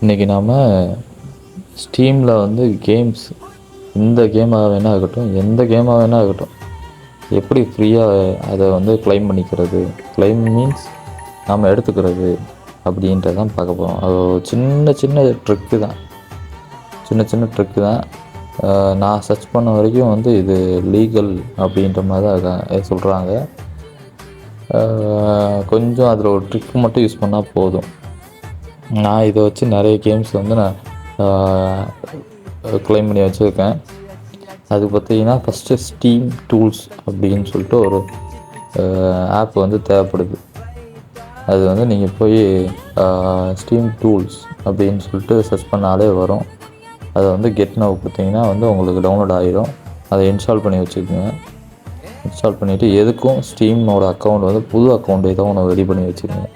இன்றைக்கி நாம் ஸ்டீமில் வந்து கேம்ஸ், இந்த கேமாக வேணால் இருக்கட்டும், எந்த கேமாக வேணால் இருக்கட்டும், எப்படி ஃப்ரீயாக அதை வந்து க்ளைம் பண்ணிக்கிறது, க்ளைம் மீன்ஸ் நாம் எடுத்துக்கிறது அப்படின்றதான் பார்க்க போகிறோம். அது சின்ன சின்ன ட்ரிக்கு தான், சின்ன சின்ன ட்ரிக்கு தான். நான் சர்ச் பண்ண வரைக்கும் வந்து இது லீகல் அப்படின்ற மாதிரி தான் சொல்கிறாங்க. கொஞ்சம் அதில் ஒரு ட்ரிக் மட்டும் யூஸ் பண்ணால் போதும். நான் இதை வச்சு நிறைய கேம்ஸ் வந்து நான் க்ளைம் பண்ணி வச்சுருக்கேன். அது பார்த்திங்கன்னா ஃபஸ்ட்டு ஸ்டீம் டூல்ஸ் அப்படின்னு சொல்லிட்டு ஒரு ஆப் வந்து தேவைப்படுது. அது வந்து நீங்கள் போய் ஸ்டீம் டூல்ஸ் அப்படின்னு சொல்லிட்டு சர்ச் பண்ணாலே வரும். அதை வந்து கெட் நவ் கொடுத்தீங்கன்னா வந்து உங்களுக்கு டவுன்லோட் ஆகிடும். அதை இன்ஸ்டால் பண்ணி வச்சுக்கோங்க. இன்ஸ்டால் பண்ணிவிட்டு எதுக்கும் ஸ்டீமோட அக்கௌண்ட் வந்து புது அக்கௌண்ட் ஏதோ ஒன்று ரெடி பண்ணி வச்சுக்கோங்க.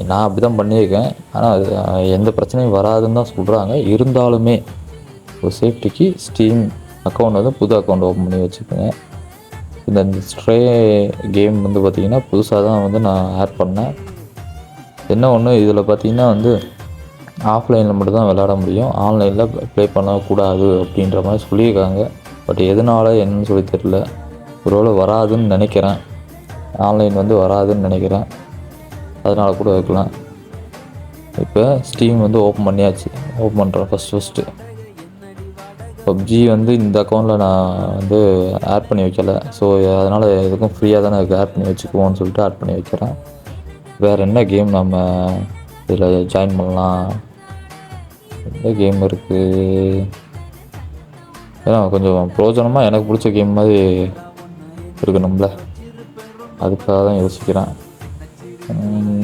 நான் அப்படி தான் பண்ணியிருக்கேன். ஆனால் அது எந்த பிரச்சனையும் வராதுன்னு தான் சொல்கிறாங்க. இருந்தாலுமே ஒரு சேஃப்டிக்கு ஸ்டீம் அக்கௌண்ட் வந்து புது அக்கௌண்ட் ஓப்பன் பண்ணி வச்சுக்கோங்க. இந்த ஸ்ட்ரே கேம் வந்து பார்த்திங்கன்னா புதுசாக தான் வந்து நான் ஆட் பண்ணேன். என்ன ஒன்று, இதில் பார்த்திங்கன்னா வந்து ஆஃப்லைனில் மட்டும்தான் விளையாட முடியும், ஆன்லைனில் ப்ளே பண்ணக்கூடாது அப்படின்ற மாதிரி சொல்லியிருக்காங்க. பட் எதனால் என்னன்னு சொல்லி தெரியல. ஒருவேளை வராதுன்னு நினைக்கிறேன், ஆன்லைன் வந்து வராதுன்னு நினைக்கிறேன், அதனால் கூட இருக்கலாம். இப்போ ஸ்டீம் வந்து ஓப்பன் பண்ணியாச்சு. ஓப்பன் பண்ணுறேன் ஃபஸ்ட்டு பப்ஜி வந்து இந்த அக்கௌண்ட்டில் நான் வந்து ஆட் பண்ணி வைக்கலை. ஸோ அதனால் எதுக்கும் ஃப்ரீயாக தானே இருக்குது, ஆட் பண்ணி வச்சுக்குவோன்னு சொல்லிட்டு ஆட் பண்ணி வைக்கிறேன். வேறு என்ன கேம் நம்ம இதில் ஜாயின் பண்ணலாம், எந்த கேம் இருக்குது, ஏன்னா கொஞ்சம் பிரயோஜனமாக எனக்கு பிடிச்ச கேம் மாதிரி இருக்கணும்ல, அதுக்காக தான் யோசிக்கிறேன்.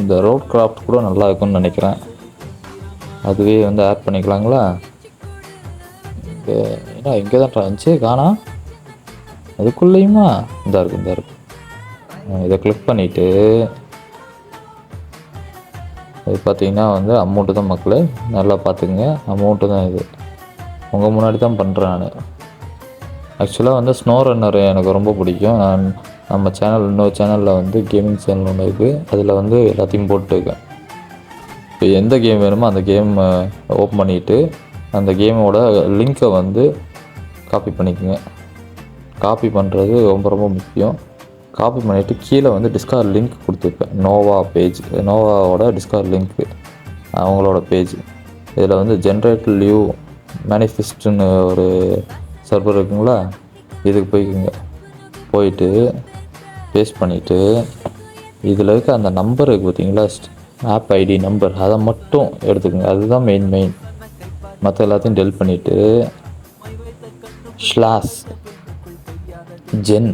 இந்த ரோட் கிராஃப்ட் கூட நல்லா இருக்கும்னு நினைக்கிறேன். அதுவே வந்து ஆட் பண்ணிக்கலாங்களா? ஏன்னா இங்கே தான் இருந்துச்சு, காணா அதுக்குள்ளேயுமா இந்த இருக்கு. இதை கிளிக் பண்ணிவிட்டு இது பார்த்திங்கன்னா வந்து அமௌண்ட்டு தான் மக்களே, நல்லா பார்த்துக்குங்க. அமௌண்ட்டு தான் இது, உங்கள் முன்னாடி தான் பண்ணுறேன் நான். ஆக்சுவலாக வந்து ஸ்னோ ரன்னர் எனக்கு ரொம்ப பிடிக்கும். நான் நம்ம சேனல், இன்னொரு சேனலில் வந்து கேமிங் சேனல் ஒன்று இருக்குது, அதில் வந்து எல்லாத்தையும் போட்டுருக்கேன். இப்போ எந்த கேம் வேணுமோ அந்த கேம் ஓப்பன் பண்ணிவிட்டு அந்த கேமோட லிங்க்கை வந்து காப்பி பண்ணிக்கோங்க. காப்பி பண்ணுறது ரொம்ப ரொம்ப முக்கியம். காப்பி பண்ணிவிட்டு கீழே வந்து டிஸ்கார்ட் லிங்க் கொடுத்துருப்பேன். நோவா பேஜ், நோவாவோட டிஸ்கார்ட் லிங்க்கு, அவங்களோட பேஜ். இதில் வந்து ஜென்ரேட் லிவ் மேனிஃபெஸ்ட்டுன்னு ஒரு சர்வர் இருக்குங்களா, இதுக்கு போய்க்குங்க. போயிட்டு பேஸ்ட் பண்ணிவிட்டு இதில் இருக்க அந்த நம்பர் இருக்குது பார்த்தீங்களா, ஆப் ஐடி நம்பர், அதை மட்டும் எடுத்துக்கோங்க. அதுதான் மெயின். மற்ற எல்லாத்தையும் டெலிட் பண்ணிவிட்டு /gen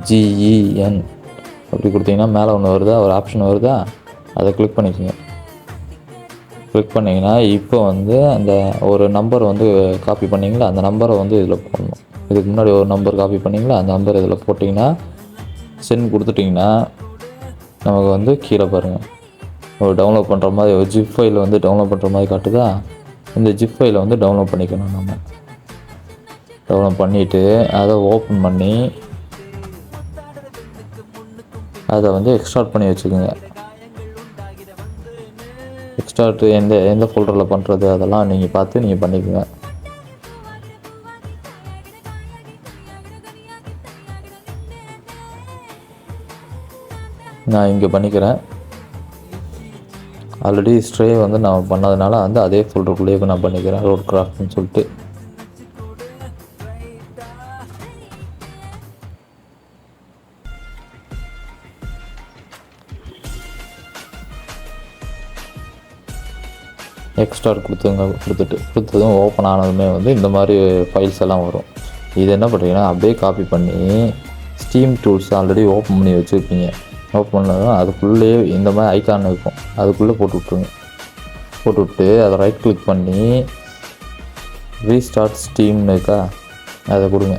GEN அப்படி கொடுத்தீங்கன்னா மேலே ஒன்று வருதா, ஒரு ஆப்ஷன் வருதா, அதை கிளிக் பண்ணிக்கோங்க. கிளிக் பண்ணிங்கன்னா இப்போ வந்து அந்த ஒரு நம்பர் வந்து காப்பி பண்ணிங்களா, அந்த நம்பரை வந்து இதில் போடணும். இதுக்கு முன்னாடி ஒரு நம்பர் காப்பி பண்ணிங்களா, அந்த நம்பர் இதில் போட்டிங்கன்னா சென்ட் கொடுத்துட்டிங்கன்னா நமக்கு வந்து கீழே பாருங்கள் ஒரு டவுன்லோட் பண்ணுற மாதிரி ஒரு ஜிப் ஃபைல் வந்து டவுன்லோட் பண்ணுற மாதிரி காட்டுதா. இந்த ஜிப் ஃபைலை வந்து டவுன்லோட் பண்ணிக்கணும். நம்ம டவுன்லோட் பண்ணிவிட்டு அதை ஓப்பன் பண்ணி அதை வந்து எக்ஸ்ட்ராக்ட் பண்ணி வச்சுக்கோங்க. எக்ஸ்ட்ராக்ட் எந்த ஃபோல்டரில் பண்ணுறது அதெல்லாம் நீங்கள் பார்த்து நீங்கள் பண்ணிக்கோங்க. நான் இங்கே பண்ணிக்கிறேன். ஆல்ரெடி ஸ்ட்ரே வந்து நான் பண்ணதுனால வந்து அதே ஃபோல்டருக்குள்ளேயே நான் பண்ணிக்கிறேன், ரோட் கிராஃப்ட்னு சொல்லிட்டு. எக்ஸ்ட்ராக்ட் கொடுத்ததும் ஓப்பன் ஆனதுமே வந்து இந்த மாதிரி ஃபைல்ஸ் எல்லாம் வரும். இது என்ன பண்ணுறீங்கன்னா அப்படியே காப்பி பண்ணி ஸ்டீம் டூல்ஸ் ஆல்ரெடி ஓப்பன் பண்ணி வச்சுருப்பீங்க. ஓப்பன் பண்ணதும் அதுக்குள்ளேயே இந்த மாதிரி ஐக்கான் இருக்கும், அதுக்குள்ளே போட்டு விட்ருங்க. போட்டுவிட்டு அதை ரைட் கிளிக் பண்ணி ரீஸ்டார்ட் ஸ்டீம்னு இருக்கா, அதை கொடுங்க.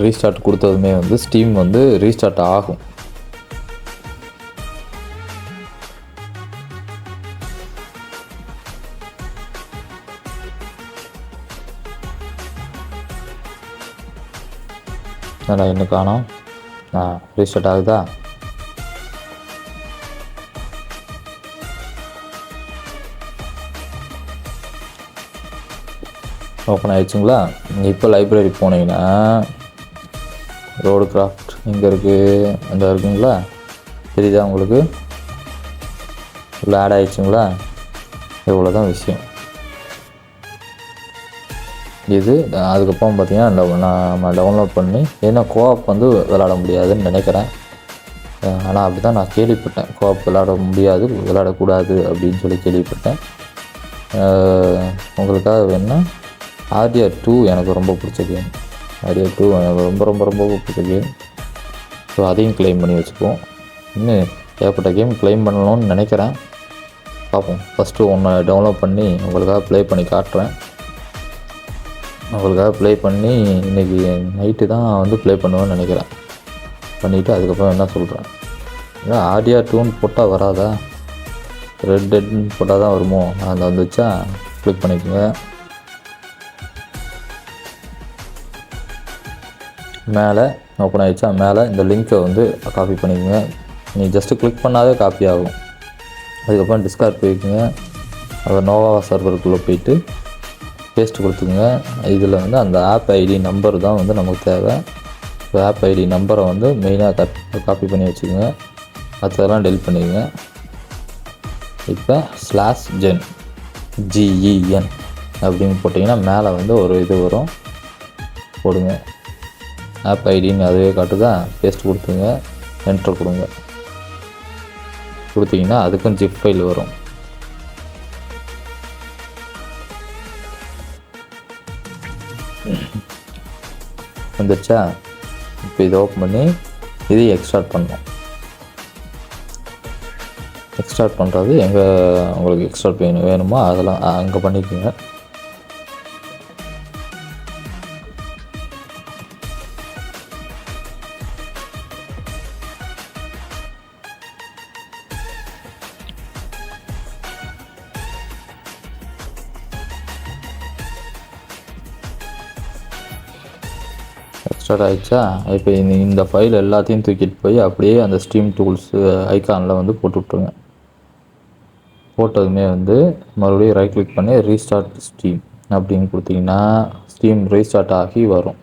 ரீஸ்டார்ட் கொடுத்ததுமே வந்து ஸ்டீம் வந்து ரீஸ்டார்ட் ஆகும். நான் என்ன காணோம், ரீஸ்டார்ட் ஆகுதா? ஓப்பன் ஆகிடுச்சுங்களா? இப்போ லைப்ரரி போனீங்கன்னா ரோடு கிராஃப்ட் இங்கே இருக்குது, அந்த இருக்குங்களா, தெரியுதா உங்களுக்கு? உள்ள ஆட் ஆகிடுச்சுங்களா? இவ்வளோ தான் விஷயம். இது அதுக்கப்புறம் பார்த்தீங்கன்னா நம்ம டவுன்லோட் பண்ணி, ஏன்னா கோஆப் வந்து விளாட முடியாதுன்னு நினைக்கிறேன். ஆனால் அப்படி தான் நான் கேள்விப்பட்டேன். கோஆப் விளாட முடியாது, விளாடக்கூடாது அப்படின்னு சொல்லி கேள்விப்பட்டேன். உங்களுக்காக வேணுன்னா RDR 2 எனக்கு ரொம்ப பிடிச்ச கேம். RDR 2 எனக்கு ரொம்ப ரொம்ப ரொம்ப பிடிச்ச கேம். ஸோ அதையும் க்ளைம் பண்ணி வச்சுக்குவோம். இன்னும் ஏகப்பட்ட கேம் க்ளைம் பண்ணணும்னு நினைக்கிறேன். பார்ப்போம். ஃபஸ்ட்டு ஒன்று டவுன்லோட் பண்ணி உங்களுக்காக ப்ளே பண்ணி காட்டுறேன். உங்களுக்காக ப்ளே பண்ணி இன்றைக்கி நைட்டு தான் வந்து ப்ளே பண்ணுவேன்னு நினைக்கிறேன். பண்ணிவிட்டு அதுக்கப்புறம் என்ன சொல்கிறேன். ஏன்னா RDR 2ன்னு போட்டால் வராதா? ரெட் டெட்னு போட்டால் தான் வருமோ? அந்த வந்துச்சா கிளிக் பண்ணிக்கோங்க. மேலே ஓப்பன் ஆகிடுச்சா? மேலே இந்த லிங்க்கை வந்து காப்பி பண்ணிக்கோங்க. நீ ஜஸ்ட்டு கிளிக் பண்ணாலே காப்பி ஆகும். அதுக்கப்புறம் டிஸ்கார்ட் போய்க்குங்க. அப்புறம் நோவா சர்வருக்குள்ளே போயிட்டு பேஸ்ட் கொடுத்துக்குங்க. இதில் வந்து அந்த ஆப் ஐடி நம்பர் தான் வந்து நமக்கு தேவை. ஆப் ஐடி நம்பரை வந்து மெயினாக காப்பி பண்ணி வச்சுக்கோங்க. மற்றதெல்லாம் டெலிட் பண்ணிக்கோங்க. இப்போ /gen GEN அப்படின்னு போட்டிங்கன்னா மேலே வந்து ஒரு இது வரும், போடுங்க. ஆப் ஐடின்னு அதுவே காட்டுதா? பேஸ்ட் கொடுத்துங்க, என்டர் கொடுங்க. கொடுத்தீங்கன்னா அதுக்கும் ஜிப் ஃபைல் வரும். வந்துடுச்சா? இப்போ இதை ஓப்பன் பண்ணி இதை எக்ஸ்ட்ராக்ட் பண்ணணும். எக்ஸ்ட்ராக்ட் பண்ணுறது எங்கே உங்களுக்கு எக்ஸ்ட்ராக்ட் வேணுமோ அதெல்லாம் அங்கே பண்ணிக்கோங்க. எக்ஸ்ட்ராக்ட் ஆகிடுச்சா? இப்போ இந்த ஃபைல் எல்லாத்தையும் தூக்கிட்டு போய் அப்படியே அந்த ஸ்டீம் டூல்ஸ் ஐக்கானில் வந்து போட்டு விட்ருங்க. போட்டதுமே வந்து மறுபடியும் ரைட் கிளிக் பண்ணி ரீஸ்டார்ட் ஸ்டீம் அப்படின்னு கொடுத்தீங்கன்னா ஸ்டீம் ரீஸ்டார்ட் ஆகி வரும்.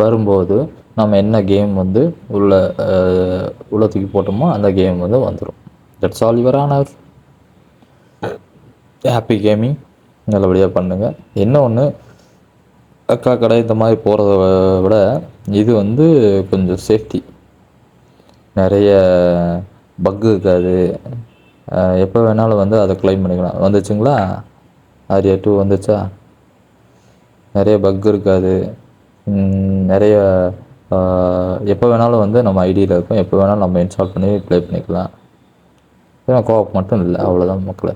வரும்போது நம்ம என்ன கேம் வந்து உள்ள தூக்கி போட்டோமோ அந்த கேம் வந்து வந்துடும். That's all your honour. Happy gaming. நல்லபடியாக பண்ணுங்கள். என்ன ஒன்று, அக்கா கடை இந்த மாதிரி போகிறத விட இது வந்து கொஞ்சம் சேஃப்டி. நிறைய பக்கு இருக்காது. எப்போ வேணாலும் வந்து அதை க்ளைம் பண்ணிக்கலாம். வந்துச்சுங்களா? RDR 2 வந்துச்சா? நிறைய பக் இருக்காது. நிறைய எப்போ வேணாலும் வந்து நம்ம ஐடியில் இருக்கும், எப்போ வேணாலும் நம்ம இன்ஸ்டால் பண்ணி ப்ளே பண்ணிக்கலாம். ஏன்னா கோஆப் மட்டும் இல்லை, அவ்வளோதான் மக்களே.